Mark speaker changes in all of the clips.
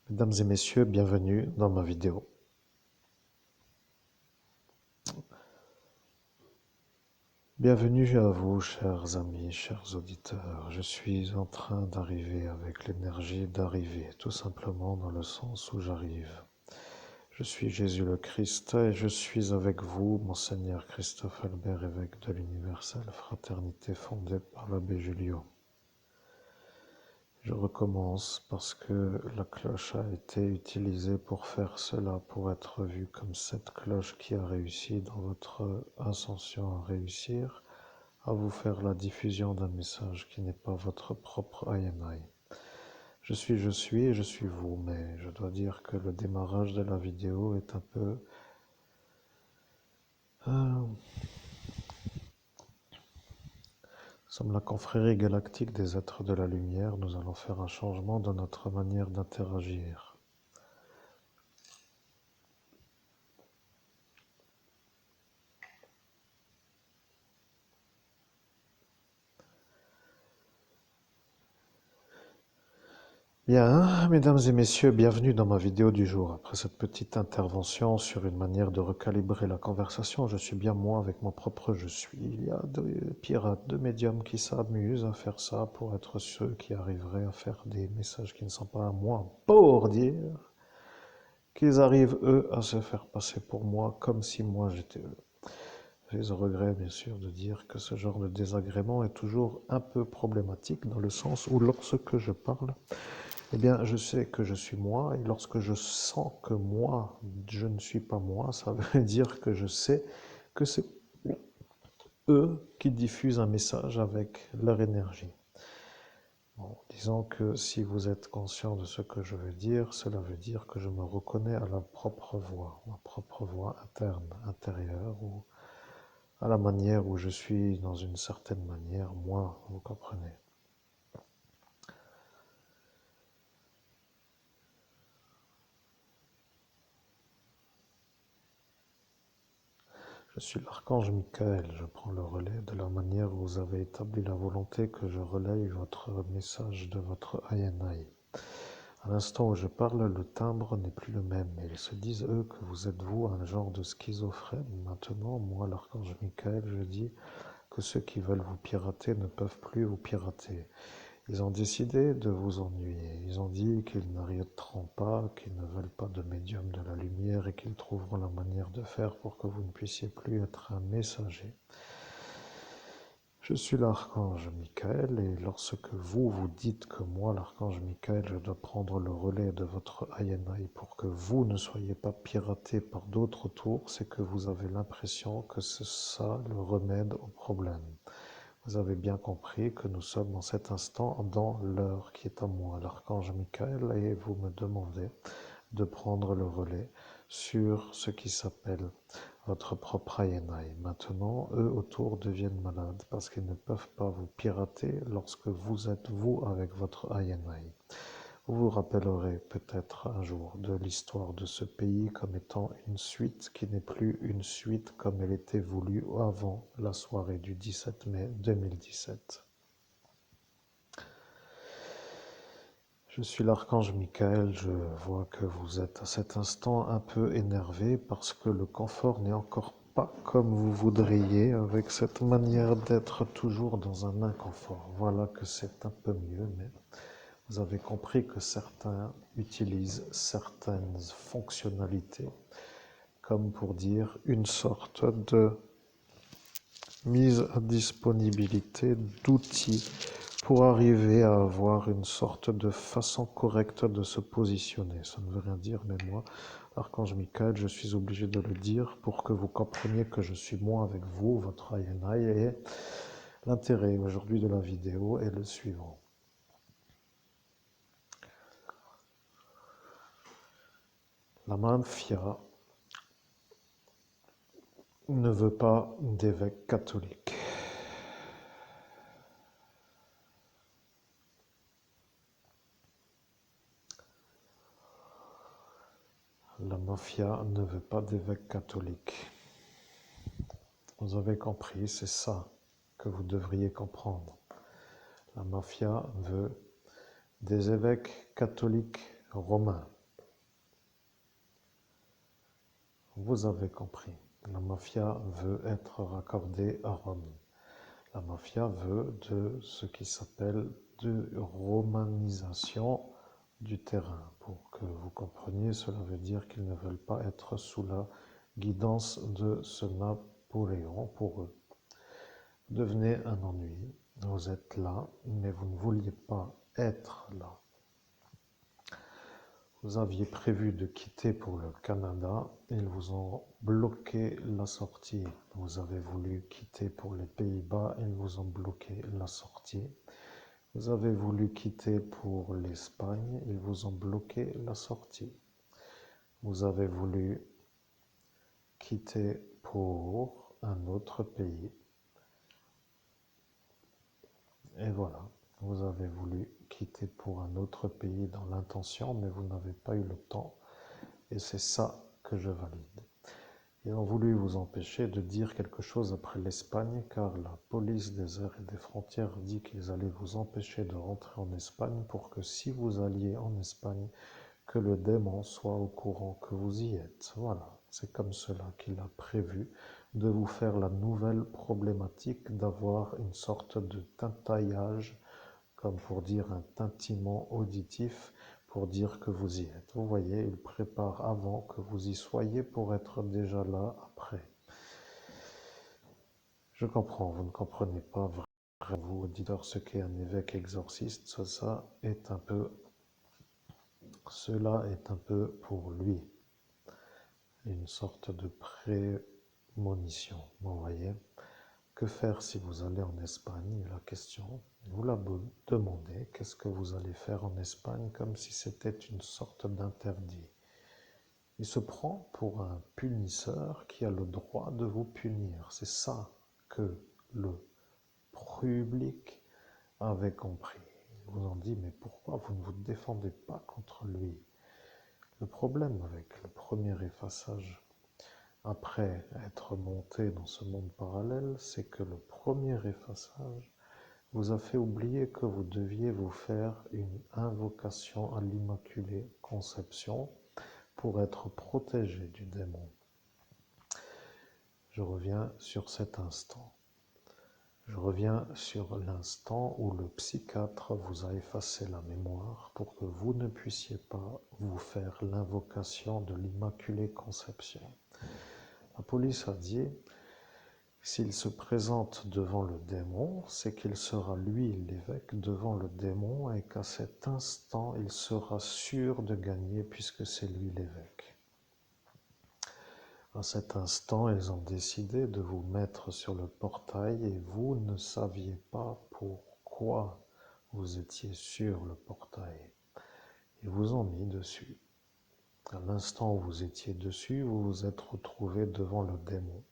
Speaker 1: Mesdames et messieurs, bienvenue dans ma vidéo. Bienvenue à vous, chers amis, chers auditeurs. Je suis en train d'arriver avec l'énergie d'arriver, tout simplement dans le sens où j'arrive. Je suis Jésus le Christ et je suis avec vous, Monseigneur Christophe Albert, évêque de l'Universelle Fraternité fondée par l'abbé Julio. Je recommence parce que la cloche a été utilisée pour faire cela, pour être vue comme cette cloche qui a réussi dans votre ascension à réussir, à vous faire la diffusion d'un message qui n'est pas votre propre INI. Je suis et je suis vous, mais je dois dire que le démarrage de la vidéo est un peu... Nous sommes la confrérie galactique des êtres de la lumière, nous allons faire un changement dans notre manière d'interagir. Bien, mesdames et messieurs, bienvenue dans ma vidéo du jour. Après cette petite intervention sur une manière de recalibrer la conversation, je suis bien moi avec mon propre je suis. Il y a deux pirates, deux médiums qui s'amusent à faire ça pour être ceux qui arriveraient à faire des messages qui ne sont pas à moi pour dire qu'ils arrivent eux à se faire passer pour moi comme si moi j'étais eux. J'ai au regret bien sûr de dire que ce genre de désagrément est toujours un peu problématique dans le sens où lorsque je parle, eh bien, je sais que je suis moi, et lorsque je sens que moi, je ne suis pas moi, ça veut dire que je sais que c'est eux qui diffusent un message avec leur énergie. Bon, disons que si vous êtes conscient de ce que je veux dire, cela veut dire que je me reconnais à ma propre voix interne, intérieure, ou à la manière où je suis dans une certaine manière, moi, vous comprenez. Je suis l'archange Michael, je prends le relais de la manière où vous avez établi la volonté que je relaye votre message de votre INI. À l'instant où je parle, le timbre n'est plus le même, et ils se disent, eux, que vous êtes vous, un genre de schizophrène. Maintenant, moi, l'archange Michael, je dis que ceux qui veulent vous pirater ne peuvent plus vous pirater. Ils ont décidé de vous ennuyer. Ils ont dit qu'ils n'arrêteront pas, qu'ils ne veulent pas de médium de la lumière et qu'ils trouveront la manière de faire pour que vous ne puissiez plus être un messager. Je suis l'archange Michael et lorsque vous vous dites que moi, l'archange Michael, je dois prendre le relais de votre INI pour que vous ne soyez pas piraté par d'autres tours, c'est que vous avez l'impression que c'est ça le remède au problème. Vous avez bien compris que nous sommes en cet instant dans l'heure qui est à moi, l'archange Michael, et vous me demandez de prendre le relais sur ce qui s'appelle votre propre INI. Maintenant, eux autour deviennent malades parce qu'ils ne peuvent pas vous pirater lorsque vous êtes vous avec votre INI. Vous vous rappellerez peut-être un jour de l'histoire de ce pays comme étant une suite qui n'est plus une suite comme elle était voulue avant la soirée du 17 mai 2017. Je suis l'archange Michael, je vois que vous êtes à cet instant un peu énervé parce que le confort n'est encore pas comme vous voudriez avec cette manière d'être toujours dans un inconfort. Voilà que c'est un peu mieux, mais vous avez compris que certains utilisent certaines fonctionnalités comme pour dire une sorte de mise à disponibilité d'outils pour arriver à avoir une sorte de façon correcte de se positionner. Ça ne veut rien dire, mais moi, l'archange Michael, je suis obligé de le dire pour que vous compreniez que je suis moi avec vous, votre INI, et l'intérêt aujourd'hui de la vidéo est le suivant. La mafia ne veut pas d'évêque catholique. La mafia ne veut pas d'évêque catholique. Vous avez compris, c'est ça que vous devriez comprendre. La mafia veut des évêques catholiques romains. vous avez compris. La mafia veut être raccordée à Rome. La mafia veut de ce qui s'appelle de romanisation du terrain. Pour que vous compreniez, cela veut dire qu'ils ne veulent pas être sous la guidance de ce Napoléon pour eux. Devenez un ennui. Vous êtes là, mais vous ne vouliez pas être là. Vous aviez prévu de quitter pour le Canada, ils vous ont bloqué la sortie. Vous avez voulu quitter pour les Pays-Bas, ils vous ont bloqué la sortie. Vous avez voulu quitter pour l'Espagne, ils vous ont bloqué la sortie. Vous avez voulu quitter pour un autre pays. Et voilà, vous avez voulu quitter pour un autre pays dans l'intention, mais vous n'avez pas eu le temps. Et c'est ça que je valide. Ils ont voulu vous empêcher de dire quelque chose après l'Espagne, car la police des airs et des frontières dit qu'ils allaient vous empêcher de rentrer en Espagne pour que si vous alliez en Espagne, que le démon soit au courant que vous y êtes. Voilà, c'est comme cela qu'il a prévu de vous faire la nouvelle problématique d'avoir une sorte de tintaillage, comme pour dire un tintement auditif, pour dire que vous y êtes. Vous voyez, il prépare avant que vous y soyez pour être déjà là après. Je comprends, vous ne comprenez pas vraiment, vous, auditeurs, ce qu'est un évêque exorciste, cela est un peu pour lui une sorte de prémonition, vous voyez. Que faire si vous allez en Espagne? La question, vous la demandez, qu'est-ce que vous allez faire en Espagne, comme si c'était une sorte d'interdit. Il se prend pour un punisseur qui a le droit de vous punir. C'est ça que le public avait compris. Ils vous ont dit, mais pourquoi vous ne vous défendez pas contre lui? Le problème avec le premier effaçage, après être monté dans ce monde parallèle, c'est que le premier effaçage vous a fait oublier que vous deviez vous faire une invocation à l'Immaculée Conception pour être protégé du démon. Je reviens sur cet instant. Je reviens sur l'instant où le psychiatre vous a effacé la mémoire pour que vous ne puissiez pas vous faire l'invocation de l'Immaculée Conception. La police a dit, s'il se présente devant le démon, c'est qu'il sera lui l'évêque devant le démon et qu'à cet instant, il sera sûr de gagner puisque c'est lui l'évêque. À cet instant, ils ont décidé de vous mettre sur le portail et vous ne saviez pas pourquoi vous étiez sur le portail. Ils vous ont mis dessus. À l'instant où vous étiez dessus, vous vous êtes retrouvé devant le démon.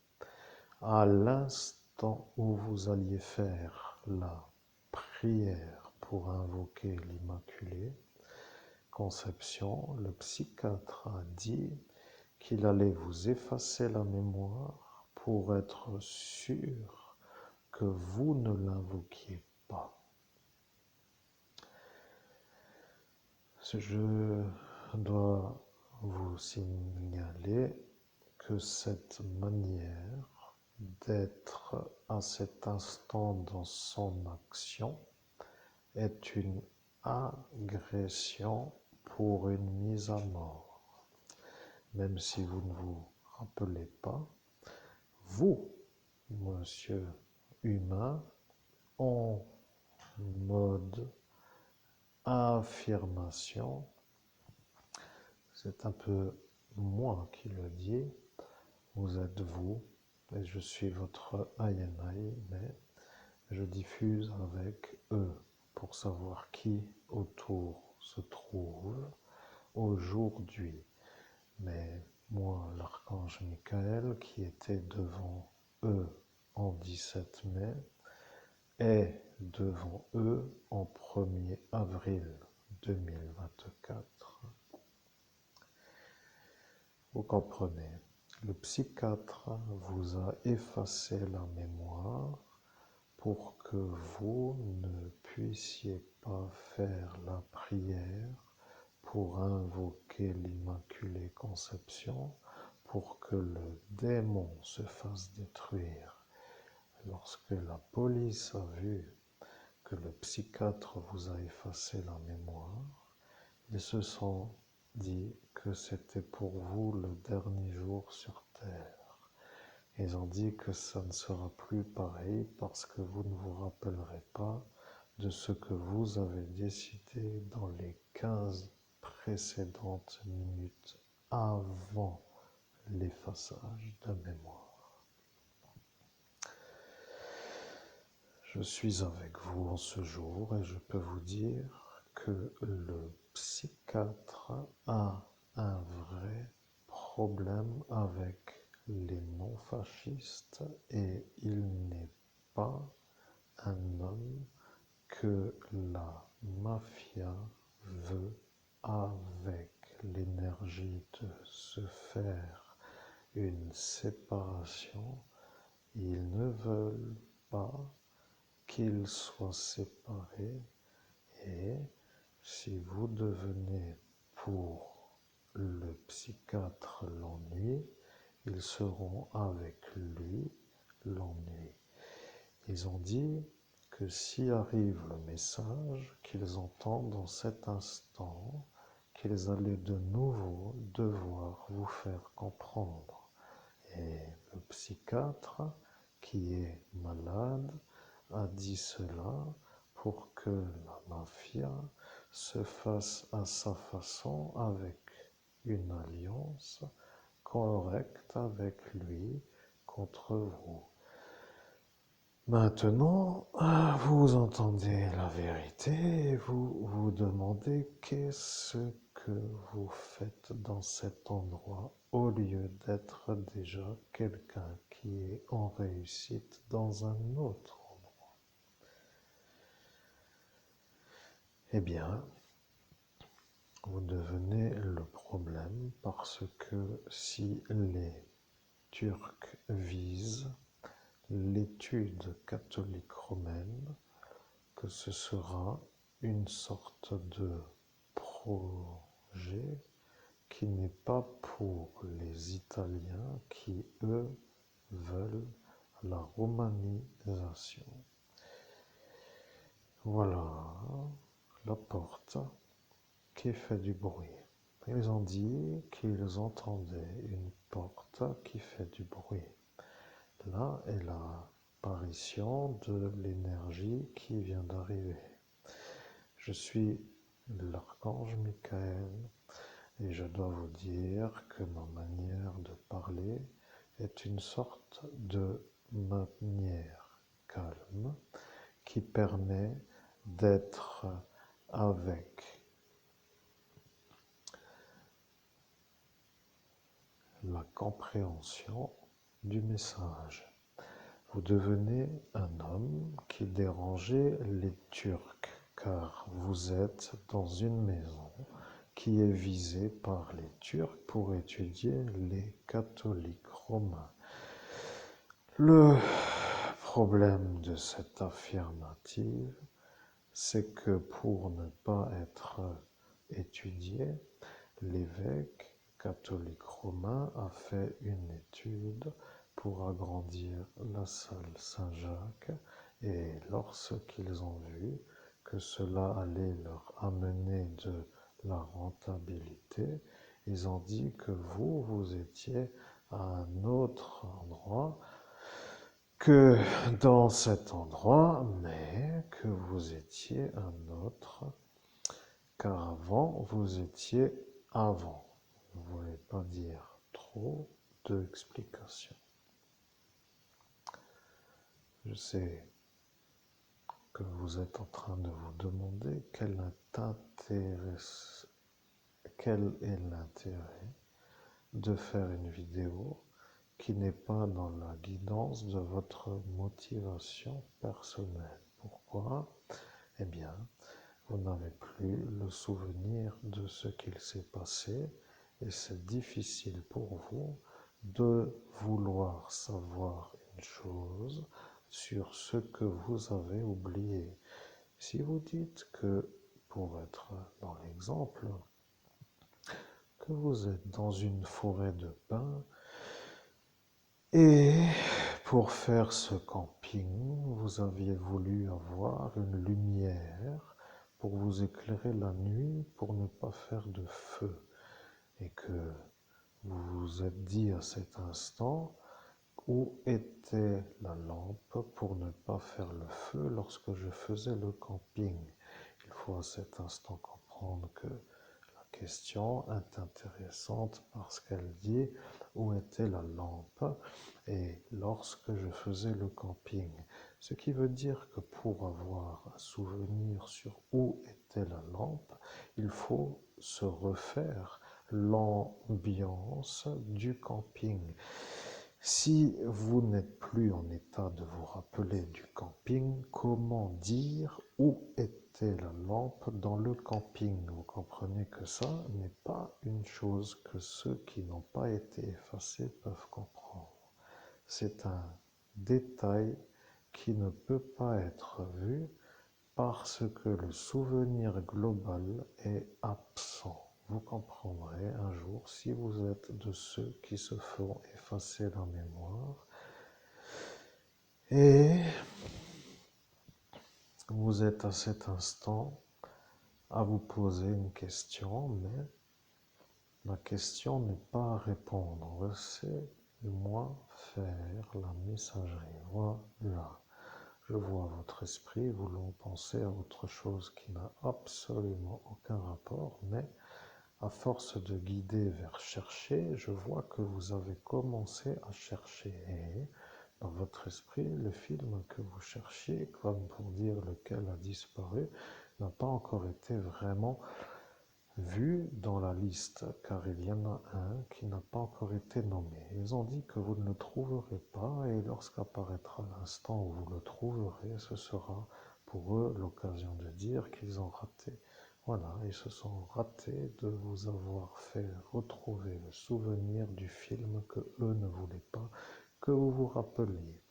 Speaker 1: À l'instant où vous alliez faire la prière pour invoquer l'Immaculée Conception, le psychiatre a dit qu'il allait vous effacer la mémoire pour être sûr que vous ne l'invoquiez pas. Je dois vous signaler que cette manière d'être à cet instant dans son action est une agression pour une mise à mort. Même si vous ne vous rappelez pas, vous, monsieur humain, en mode affirmation, c'est un peu moi qui le dis, vous êtes vous, et je suis votre INI, mais je diffuse avec eux pour savoir qui autour se trouve aujourd'hui. Mais moi, l'archange Michael, qui était devant eux en 17 mai, est devant eux en 1er avril 2024. Vous comprenez, le psychiatre vous a effacé la mémoire pour que vous ne puissiez pas faire la prière pour invoquer l'Immaculée Conception, pour que le démon se fasse détruire. Lorsque la police a vu que le psychiatre vous a effacé la mémoire, ils se sont dit que c'était pour vous le dernier jour sur Terre. Ils ont dit que ça ne sera plus pareil parce que vous ne vous rappellerez pas de ce que vous avez décidé dans les 15 précédentes minutes avant l'effaçage de mémoire. Je suis avec vous en ce jour et je peux vous dire que le psychiatre a un vrai problème avec les non-fascistes et il n'est pas un homme que la mafia veut avec l'énergie de se faire une séparation. Ils ne veulent pas qu'ils soient séparés et si vous devenez pour le psychiatre l'ennui, ils seront avec lui l'ennui. Ils ont dit que si arrive le message qu'ils entendent dans cet instant, qu'ils allaient de nouveau devoir vous faire comprendre. Et le psychiatre, qui est malade, a dit cela pour que la mafia se fasse à sa façon avec une alliance correcte avec lui contre vous. Maintenant, vous entendez la vérité et vous vous demandez qu'est-ce que vous faites dans cet endroit au lieu d'être déjà quelqu'un qui est en réussite dans un autre endroit. Eh bien, vous devenez le problème parce que si les Turcs visent l'étude catholique romaine, que ce sera une sorte de projet qui n'est pas pour les Italiens qui, eux, veulent la romanisation. Voilà la porte qui fait du bruit. Ils ont dit qu'ils entendaient une porte qui fait du bruit. Là est l'apparition de l'énergie qui vient d'arriver. Je suis l'archange Michael et je dois vous dire que ma manière de parler est une sorte de manière calme qui permet d'être avec la compréhension du message. Vous devenez un homme qui dérangeait les Turcs, car vous êtes dans une maison qui est visée par les Turcs pour étudier les catholiques romains. Le problème de cette affirmative, c'est que pour ne pas être étudié, l'évêque catholique romain a fait une étude pour agrandir la salle Saint-Jacques et lorsqu'ils ont vu que cela allait leur amener de la rentabilité, ils ont dit que vous étiez à un autre endroit que dans cet endroit, mais que vous étiez un autre, car avant vous étiez avant. Je ne voulais pas dire trop d'explications. Je sais que vous êtes en train de vous demander quel est l'intérêt de faire une vidéo qui n'est pas dans la guidance de votre motivation personnelle. Pourquoi? Eh bien, vous n'avez plus le souvenir de ce qu'il s'est passé et c'est difficile pour vous de vouloir savoir une chose sur ce que vous avez oublié. Si vous dites que, pour être dans l'exemple, que vous êtes dans une forêt de pins Et pour faire ce camping, vous aviez voulu avoir une lumière pour vous éclairer la nuit, pour ne pas faire de feu. Et que vous vous êtes dit à cet instant, où était la lampe pour ne pas faire le feu lorsque je faisais le camping? Il faut à cet instant comprendre que la question est intéressante parce qu'elle dit où était la lampe et lorsque je faisais le camping. Ce qui veut dire que pour avoir un souvenir sur où était la lampe, il faut se refaire l'ambiance du camping. Si vous n'êtes plus en état de vous rappeler du camping, comment dire où était la lampe dans le camping? Vous comprenez que ça n'est pas une chose que ceux qui n'ont pas été effacés peuvent comprendre. C'est un détail qui ne peut pas être vu parce que le souvenir global est absent. Vous comprendrez un jour si vous êtes de ceux qui se font effacer la mémoire et vous êtes à cet instant à vous poser une question, mais la question n'est pas à répondre, c'est moi faire la messagerie. Voilà. Je vois votre esprit voulant penser à autre chose qui n'a absolument aucun rapport, mais à force de guider vers chercher, je vois que vous avez commencé à chercher. Et dans votre esprit, le film que vous cherchiez, comme pour dire lequel a disparu, n'a pas encore été vraiment vu dans la liste, car il y en a un qui n'a pas encore été nommé. Ils ont dit que vous ne le trouverez pas, et lorsqu'apparaîtra l'instant où vous le trouverez, ce sera pour eux l'occasion de dire qu'ils ont raté. Voilà, ils se sont ratés de vous avoir fait retrouver le souvenir du film que eux ne voulaient pas que vous vous rappeliez.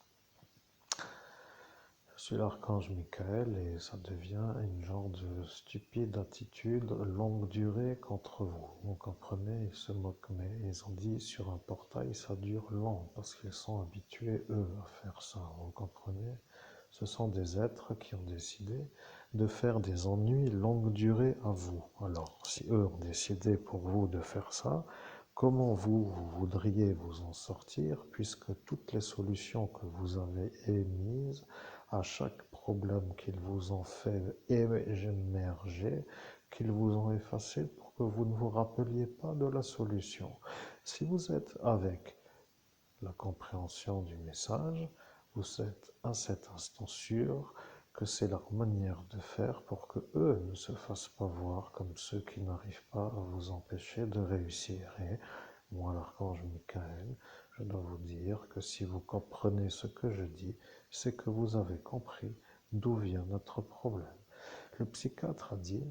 Speaker 1: Je suis l'archange Michael et ça devient une genre de stupide attitude longue durée contre vous. Vous comprenez, ils se moquent, mais ils ont dit sur un portail ça dure long parce qu'ils sont habitués eux à faire ça. Vous comprenez? Ce sont des êtres qui ont décidé de faire des ennuis longue durée à vous. Alors, si eux ont décidé pour vous de faire ça, comment vous voudriez vous en sortir puisque toutes les solutions que vous avez émises à chaque problème qu'ils vous ont fait émerger, qu'ils vous ont effacé pour que vous ne vous rappeliez pas de la solution. Si vous êtes avec la compréhension du message, vous êtes à cet instant sûr que c'est leur manière de faire pour que eux ne se fassent pas voir comme ceux qui n'arrivent pas à vous empêcher de réussir. Et moi, l'archange Michael, je dois vous dire que si vous comprenez ce que je dis, c'est que vous avez compris d'où vient notre problème. Le psychiatre a dit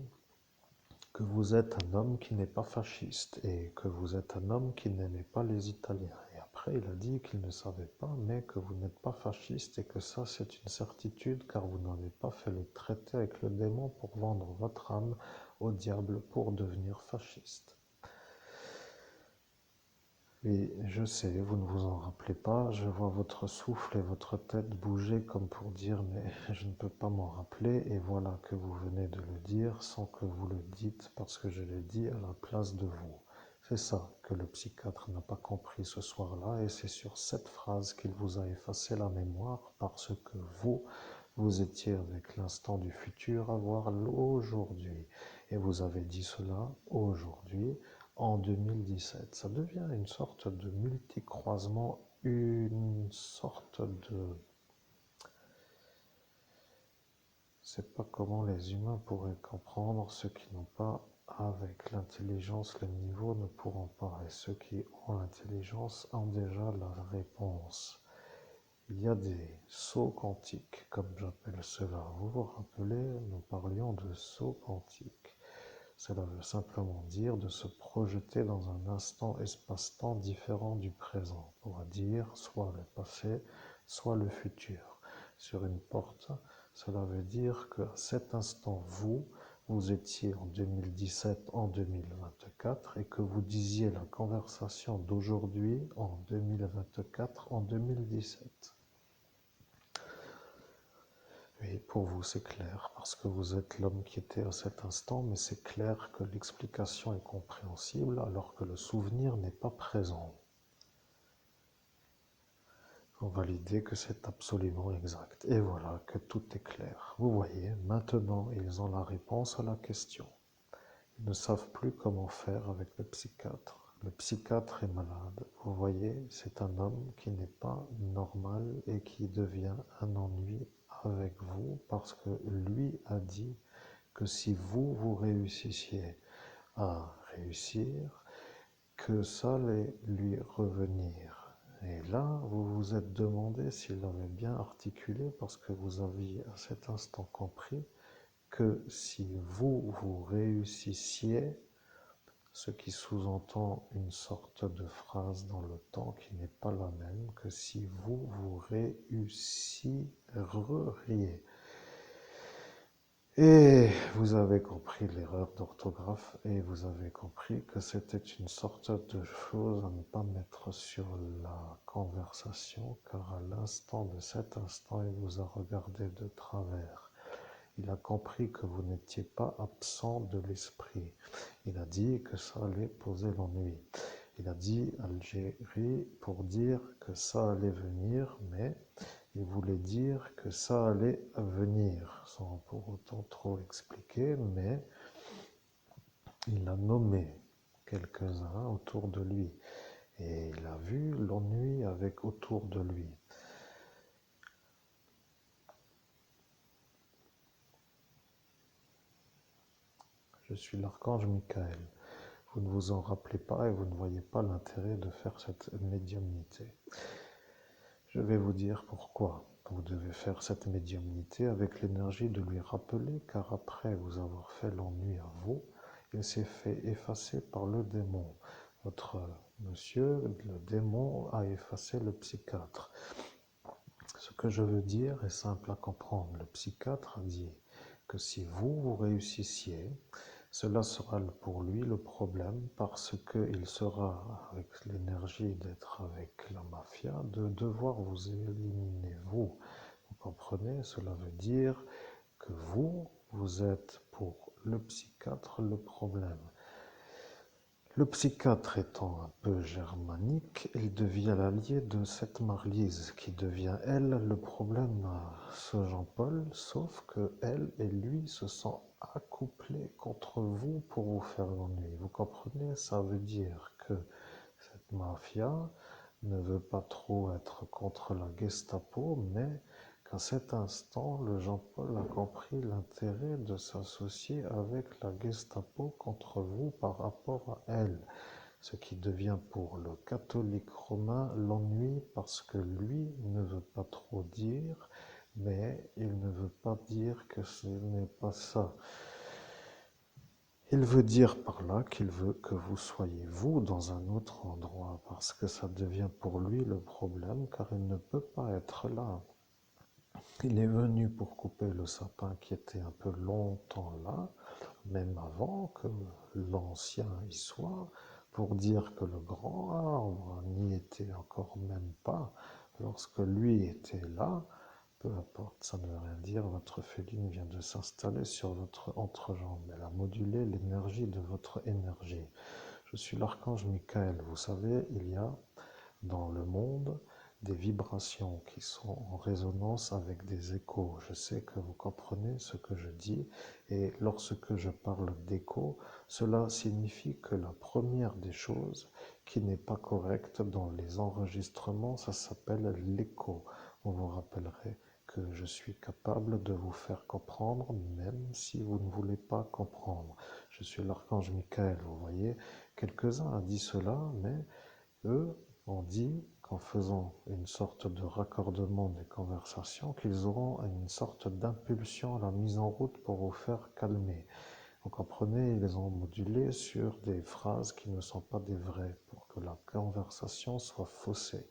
Speaker 1: que vous êtes un homme qui n'est pas fasciste et que vous êtes un homme qui n'aimait pas les Italiens. Et après, il a dit qu'il ne savait pas, mais que vous n'êtes pas fasciste et que ça, c'est une certitude car vous n'avez pas fait le traité avec le démon pour vendre votre âme au diable pour devenir fasciste. Oui, je sais, vous ne vous en rappelez pas, je vois votre souffle et votre tête bouger comme pour dire mais je ne peux pas m'en rappeler et voilà que vous venez de le dire sans que vous le dites parce que je l'ai dit à la place de vous. C'est ça que le psychiatre n'a pas compris ce soir-là et c'est sur cette phrase qu'il vous a effacé la mémoire parce que vous étiez avec l'instant du futur à voir l'aujourd'hui et vous avez dit cela aujourd'hui en 2017. Ça devient une sorte de multicroisement, une sorte de... Je ne sais pas comment les humains pourraient comprendre, ceux qui n'ont pas avec l'intelligence le niveau ne pourront pas, et ceux qui ont l'intelligence ont déjà la réponse. Il y a des sauts quantiques, comme j'appelle cela. Vous vous rappelez, nous parlions de sauts quantiques. Cela veut simplement dire de se projeter dans un instant espace-temps différent du présent, pour dire soit le passé, soit le futur. Sur une porte, cela veut dire qu'à cet instant, vous vous étiez en 2017, en 2024, et que vous disiez la conversation d'aujourd'hui en 2024, en 2017. Oui, pour vous c'est clair, parce que vous êtes l'homme qui était à cet instant, mais c'est clair que l'explication est compréhensible alors que le souvenir n'est pas présent. On va valider que c'est absolument exact. Et voilà que tout est clair. Vous voyez, maintenant ils ont la réponse à la question. Ils ne savent plus comment faire avec le psychiatre. Le psychiatre est malade. Vous voyez, c'est un homme qui n'est pas normal et qui devient un ennui avec vous parce que lui a dit que si vous, vous réussissiez à réussir, que ça allait lui revenir. Et là, vous vous êtes demandé s'il avait bien articulé parce que vous aviez à cet instant compris que si vous, vous réussissiez, ce qui sous-entend une sorte de phrase dans le temps qui n'est pas la même, que si vous, vous réussiriez. Et vous avez compris l'erreur d'orthographe et vous avez compris que c'était une sorte de chose à ne pas mettre sur la conversation, car à l'instant de cet instant, il vous a regardé de travers. Il a compris que vous n'étiez pas absent de l'esprit. Il a dit que ça allait poser l'ennui. Il a dit Algérie pour dire que ça allait venir, mais il voulait dire que ça allait venir, sans pour autant trop expliquer, mais il a nommé quelques-uns autour de lui. Et il a vu l'ennui avec autour de lui. Je suis l'archange Michael. Vous ne vous en rappelez pas et vous ne voyez pas l'intérêt de faire cette médiumnité. Je vais vous dire pourquoi. Vous devez faire cette médiumnité avec l'énergie de lui rappeler, car après vous avoir fait l'ennui à vous, il s'est fait effacer par le démon. Votre monsieur, le démon, a effacé le psychiatre. Ce que je veux dire est simple à comprendre. Le psychiatre a dit que si vous, vous réussissiez, cela sera pour lui le problème parce qu'il sera avec l'énergie d'être avec la mafia, de devoir vous éliminer, vous. Vous comprenez? Cela veut dire que vous, vous êtes pour le psychiatre le problème. Le psychiatre étant un peu germanique, il devient l'allié de cette Marlise, qui devient, elle, le problème à ce Jean-Paul, sauf que elle et lui se sont accouplés contre vous pour vous faire l'ennui. Vous comprenez? Ça veut dire que cette mafia ne veut pas trop être contre la Gestapo, mais qu'à cet instant, le Jean-Paul a compris l'intérêt de s'associer avec la Gestapo contre vous par rapport à elle, ce qui devient pour le catholique romain l'ennui parce que lui ne veut pas trop dire, mais il ne veut pas dire que ce n'est pas ça. Il veut dire par là qu'il veut que vous soyez vous dans un autre endroit parce que ça devient pour lui le problème car il ne peut pas être là. Il est venu pour couper le sapin qui était un peu longtemps là, même avant que l'ancien y soit, pour dire que le grand arbre n'y était encore même pas lorsque lui était là. Peu importe, ça ne veut rien dire, votre féline vient de s'installer sur votre entrejambe. Elle a modulé l'énergie de votre énergie. Je suis l'archange Michael. Vous savez, il y a dans le monde des vibrations qui sont en résonance avec des échos. Je sais que vous comprenez ce que je dis et lorsque je parle d'écho, cela signifie que la première des choses qui n'est pas correcte dans les enregistrements, ça s'appelle l'écho. On vous rappellerait que je suis capable de vous faire comprendre même si vous ne voulez pas comprendre. Je suis l'archange Michael, vous voyez. Quelques-uns ont dit cela, mais eux ont dit qu'en faisant une sorte de raccordement des conversations, qu'ils auront une sorte d'impulsion à la mise en route pour vous faire calmer. Vous comprenez, ils ont modulé sur des phrases qui ne sont pas des vraies pour que la conversation soit faussée.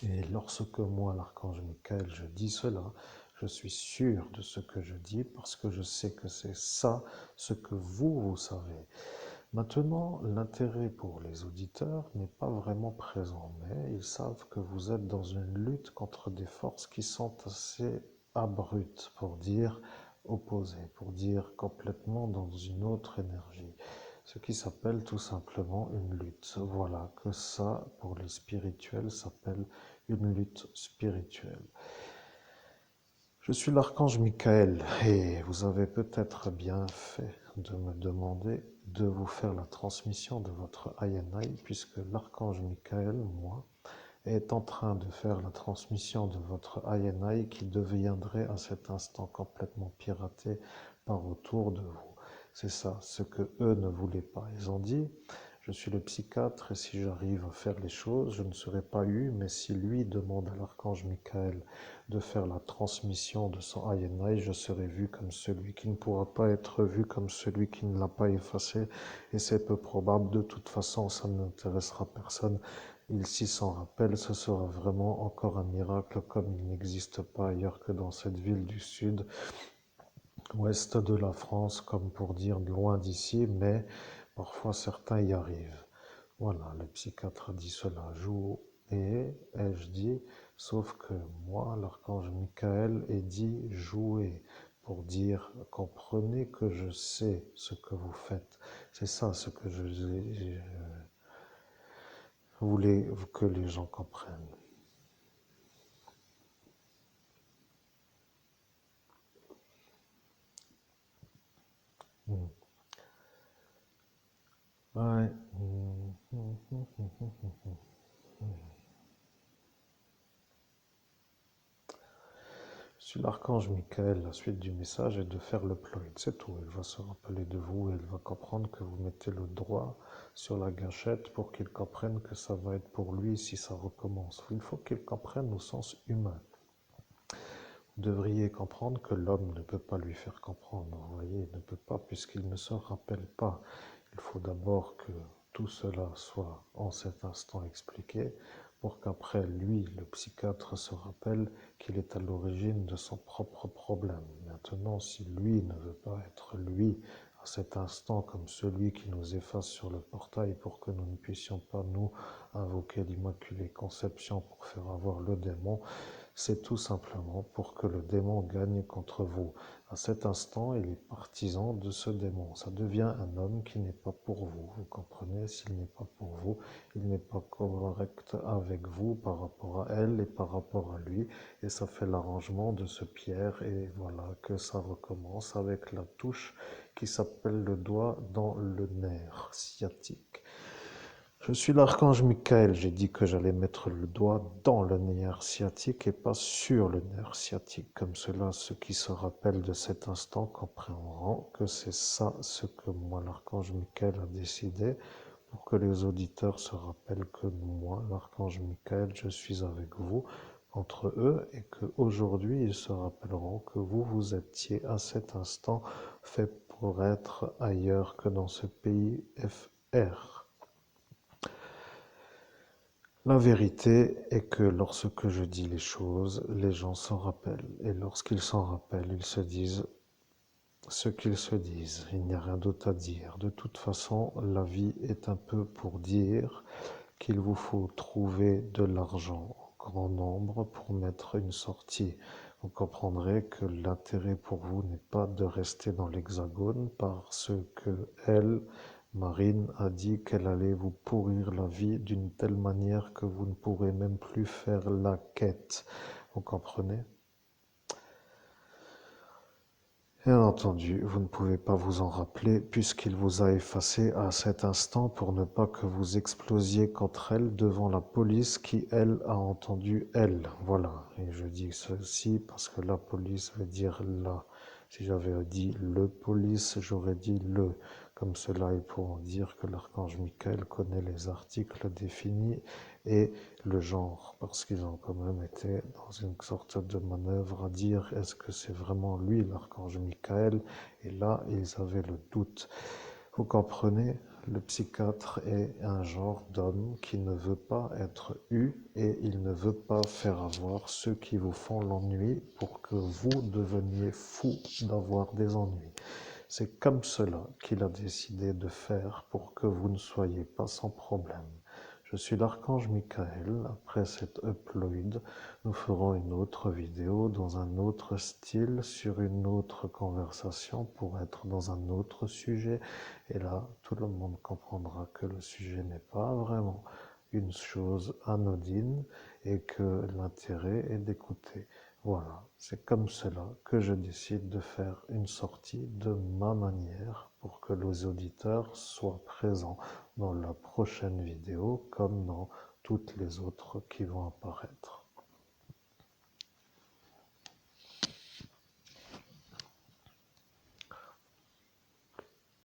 Speaker 1: Et lorsque moi, l'archange Michael, je dis cela, Je suis sûr de ce que je dis parce que je sais que c'est ça ce que vous savez. Maintenant, l'intérêt pour les auditeurs n'est pas vraiment présent, mais ils savent que vous êtes dans une lutte contre des forces qui sont assez abruptes, pour dire opposées, pour dire complètement dans une autre énergie. Ce qui s'appelle tout simplement une lutte. Voilà que ça, pour les spirituels, s'appelle une lutte spirituelle. Je suis l'archange Michael et vous avez peut-être bien fait de me demander de vous faire la transmission de votre INI puisque l'archange Michael, moi, est en train de faire la transmission de votre INI qui deviendrait à cet instant complètement piraté par autour de vous. C'est ça, ce que eux ne voulaient pas. Ils ont dit, je suis le psychiatre et si j'arrive à faire les choses, je ne serai pas eu, mais si lui demande à l'archange Michael de faire la transmission de son INI, je serai vu comme celui qui ne pourra pas être vu comme celui qui ne l'a pas effacé et c'est peu probable. De toute façon, ça n'intéressera personne. Il s'y s'en rappelle, ce sera vraiment encore un miracle comme il n'existe pas ailleurs que dans cette ville du sud, ouest de la France, comme pour dire loin d'ici, mais parfois certains y arrivent. Voilà, le psychiatre dit cela, joue et ai-je dit, sauf que moi, l'archange Michael, ai dit jouer pour dire comprenez que je sais ce que vous faites. C'est ça ce que je voulais que les gens comprennent. Mm. Ouais. Je suis l'archange Michael. La suite du message est de faire le ploid. C'est tout. Il va se rappeler de vous et il va comprendre que vous mettez le doigt sur la gâchette pour qu'il comprenne que ça va être pour lui si ça recommence. Il faut qu'il comprenne au sens humain. Vous devriez comprendre que l'homme ne peut pas lui faire comprendre. Vous voyez, il ne peut pas puisqu'il ne se rappelle pas. Il faut d'abord que tout cela soit en cet instant expliqué pour qu'après lui, le psychiatre, se rappelle qu'il est à l'origine de son propre problème. Maintenant, si lui ne veut pas être lui à cet instant comme celui qui nous efface sur le portail pour que nous ne puissions pas nous invoquer l'Immaculée Conception pour faire avoir le démon, c'est tout simplement pour que le démon gagne contre vous. À cet instant, il est partisan de ce démon. Ça devient un homme qui n'est pas pour vous. Vous comprenez? S'il n'est pas pour vous, il n'est pas correct avec vous par rapport à elle et par rapport à lui. Et ça fait l'arrangement de ce pierre. Et voilà que ça recommence avec la touche qui s'appelle le doigt dans le nerf sciatique. Je suis l'archange Michael, j'ai dit que j'allais mettre le doigt dans le nerf sciatique et pas sur le nerf sciatique. Comme cela, ceux qui se rappellent de cet instant comprendront que c'est ça ce que moi, l'archange Michael, a décidé pour que les auditeurs se rappellent que moi, l'archange Michael, je suis avec vous entre eux et qu'aujourd'hui ils se rappelleront que vous vous étiez à cet instant fait pour être ailleurs que dans ce pays FR. La vérité est que lorsque je dis les choses, les gens s'en rappellent. Et lorsqu'ils s'en rappellent, ils se disent ce qu'ils se disent. Il n'y a rien d'autre à dire. De toute façon, la vie est un peu pour dire qu'il vous faut trouver de l'argent en grand nombre pour mettre une sortie. Vous comprendrez que l'intérêt pour vous n'est pas de rester dans l'hexagone parce que elle, Marine, a dit qu'elle allait vous pourrir la vie d'une telle manière que vous ne pourrez même plus faire la quête. Vous comprenez? Bien entendu, vous ne pouvez pas vous en rappeler puisqu'il vous a effacé à cet instant pour ne pas que vous explosiez contre elle devant la police qui, elle, a entendu elle. Voilà. Et je dis ceci parce que la police veut dire là. Si j'avais dit le police, j'aurais dit le. Comme cela, ils pourront dire que l'archange Michael connaît les articles définis et le genre, parce qu'ils ont quand même été dans une sorte de manœuvre à dire est-ce que c'est vraiment lui l'archange Michael? Et là, ils avaient le doute. Vous comprenez? Le psychiatre est un genre d'homme qui ne veut pas être eu et il ne veut pas faire avoir ceux qui vous font l'ennui pour que vous deveniez fou d'avoir des ennuis. C'est comme cela qu'il a décidé de faire pour que vous ne soyez pas sans problème. Je suis l'archange Michael. Après cet upload, nous ferons une autre vidéo dans un autre style, sur une autre conversation pour être dans un autre sujet. Et là, tout le monde comprendra que le sujet n'est pas vraiment une chose anodine et que l'intérêt est d'écouter. Voilà, c'est comme cela que je décide de faire une sortie de ma manière pour que les auditeurs soient présents dans la prochaine vidéo comme dans toutes les autres qui vont apparaître.